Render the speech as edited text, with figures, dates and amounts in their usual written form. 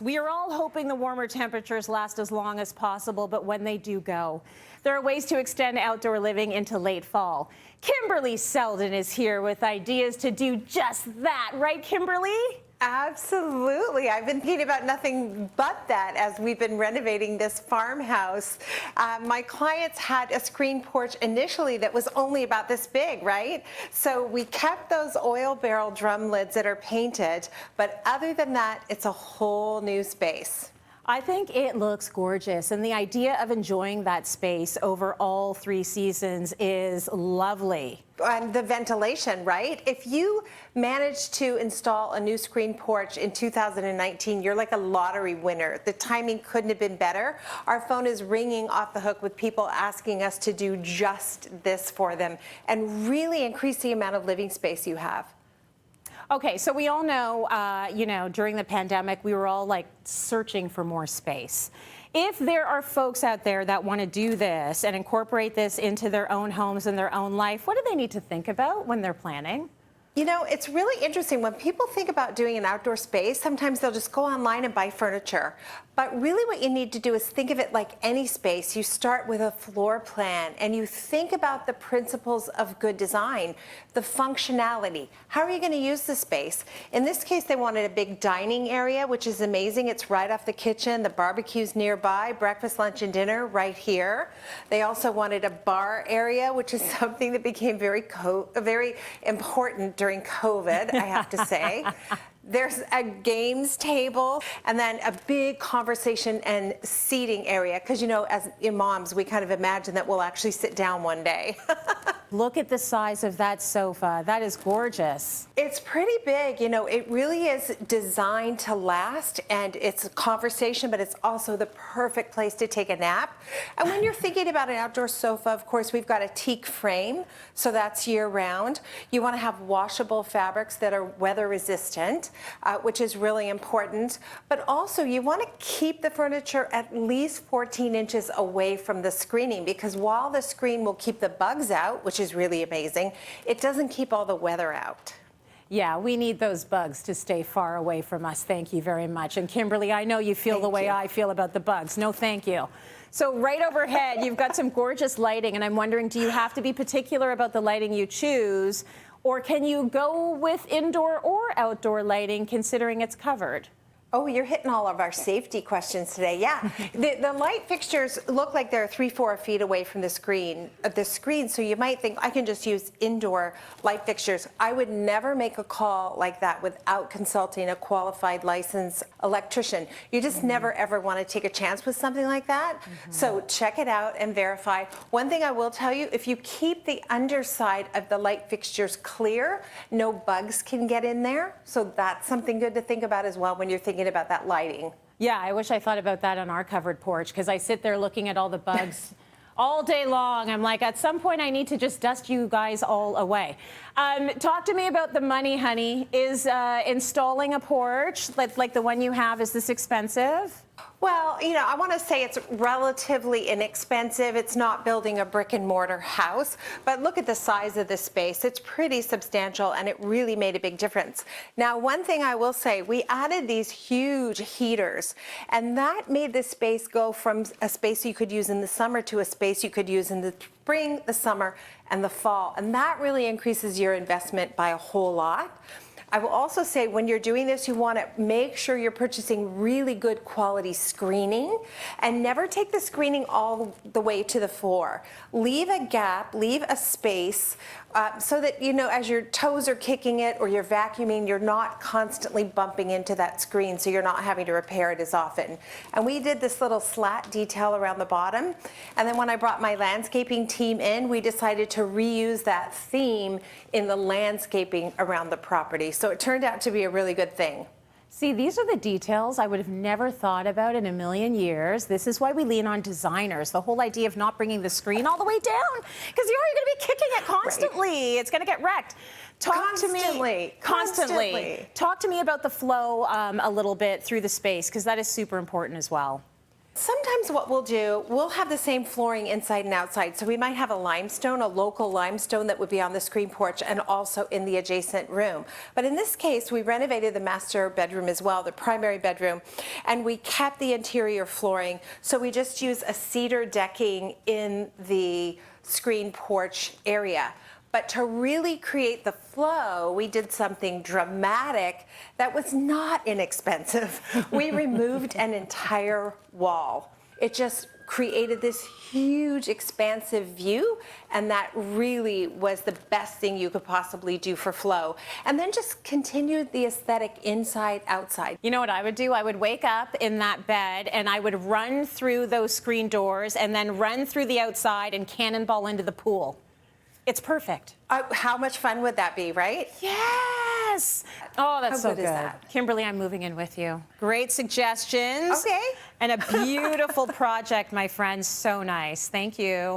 We are all hoping the warmer temperatures last as long as possible, but when they do go, there are ways to extend outdoor living into late fall. Kimberley Seldon is here with ideas to do just that. Right, Kimberley? Absolutely. I've been thinking about nothing but that as we've been renovating this farmhouse. My clients had a screen porch initially that was only about this big, right? So we kept those oil barrel drum lids that are painted, but other than that, it's a whole new space. I think it looks gorgeous, and the idea of enjoying that space over all 3 seasons is lovely. And the ventilation, right? If you manage to install a new screen porch in 2019, you're like a lottery winner. The timing couldn't have been better. Our phone is ringing off the hook with people asking us to do just this for them and really increase the amount of living space you have. Okay, so we all know, during the pandemic, we were all like searching for more space. If there are folks out there that want to do this and incorporate this into their own homes and their own life, what do they need to think about when they're planning? You know, it's really interesting. When people think about doing an outdoor space, sometimes they'll just go online and buy furniture. But really what you need to do is think of it like any space. You start with a floor plan and you think about the principles of good design, the functionality. How are you going to use the space? In this case, they wanted a big dining area, which is amazing. It's right off the kitchen. The barbecue's nearby, breakfast, lunch, and dinner right here. They also wanted a bar area, which is something that became very important during COVID, I have to say. There's a games table and then a big conversation and seating area. Because, you know, as moms, we kind of imagine that we'll actually sit down one day. Look at the size of that sofa. That is gorgeous. It's pretty big. You know, it really is designed to last, and it's a conversation, but it's also the perfect place to take a nap. And when you're thinking about an outdoor sofa, of course, we've got a teak frame, so that's year round. You want to have washable fabrics that are weather resistant, which is really important. But also, you want to keep the furniture at least 14 inches away from the screening, because while the screen will keep the bugs out, which is really amazing, it doesn't keep all the weather out. Yeah, we need those bugs to stay far away from us. Thank you very much. And Kimberley, I know you feel the way I feel about the bugs. No, thank you. So right overhead, you've got some gorgeous lighting, and I'm wondering, do you have to be particular about the lighting you choose, or can you go with indoor or outdoor lighting considering it's covered? Oh, you're hitting all of our safety questions today. Yeah, the light fixtures look like they're 3-4 feet away from the screen. So you might think I can just use indoor light fixtures. I would never make a call like that without consulting a qualified licensed electrician. You just never ever want to take a chance with something like that. So check it out and verify. One thing I will tell you, if you keep the underside of the light fixtures clear, no bugs can get in there. So that's something good to think about as well when you're thinking about that lighting. Yeah, I wish I thought about that on our covered porch, because I sit there looking at all the bugs all day long. I'm like, at some point I need to just dust you guys all away. Talk to me about the money, honey. Is installing a porch like the one you have, is this expensive? Well, you know, I want to say it's relatively inexpensive. It's not building a brick and mortar house, but look at the size of the space. It's pretty substantial, and it really made a big difference. Now, one thing I will say, we added these huge heaters, and that made the space go from a space you could use in the summer to a space you could use in the spring, the summer, and the fall. And that really increases your investment by a whole lot. I will also say, when you're doing this, you want to make sure you're purchasing really good quality screening, and never take the screening all the way to the floor. Leave a gap, leave a space, so that, you know, as your toes are kicking it or you're vacuuming, you're not constantly bumping into that screen, so you're not having to repair it as often. And we did this little slat detail around the bottom, and then when I brought my landscaping team in, we decided to reuse that theme in the landscaping around the property. So it turned out to be a really good thing. See, these are the details I would have never thought about in a million years. This is why we lean on designers. The whole idea of not bringing the screen all the way down, because you're going to be kicking it constantly. Right. It's going to get wrecked. Constantly. Talk to me about the flow a little bit through the space, because that is super important as well. Sometimes what we'll do, we'll have the same flooring inside and outside. So we might have a limestone, a local limestone that would be on the screen porch and also in the adjacent room. But in this case, we renovated the master bedroom as well, the primary bedroom, and we kept the interior flooring. So we just use a cedar decking in the screen porch area. But to really create the flow, we did something dramatic that was not inexpensive. We removed an entire wall. It just created this huge expansive view, and that really was the best thing you could possibly do for flow. And then just continued the aesthetic inside, outside. You know what I would do? I would wake up in that bed and I would run through those screen doors and then run through the outside and cannonball into the pool. It's perfect. How much fun would that be, right? Yes. Oh, that's How so good is that? Kimberly, I'm moving in with you. Great suggestions. Okay. And a beautiful project, my friends. So nice. Thank you.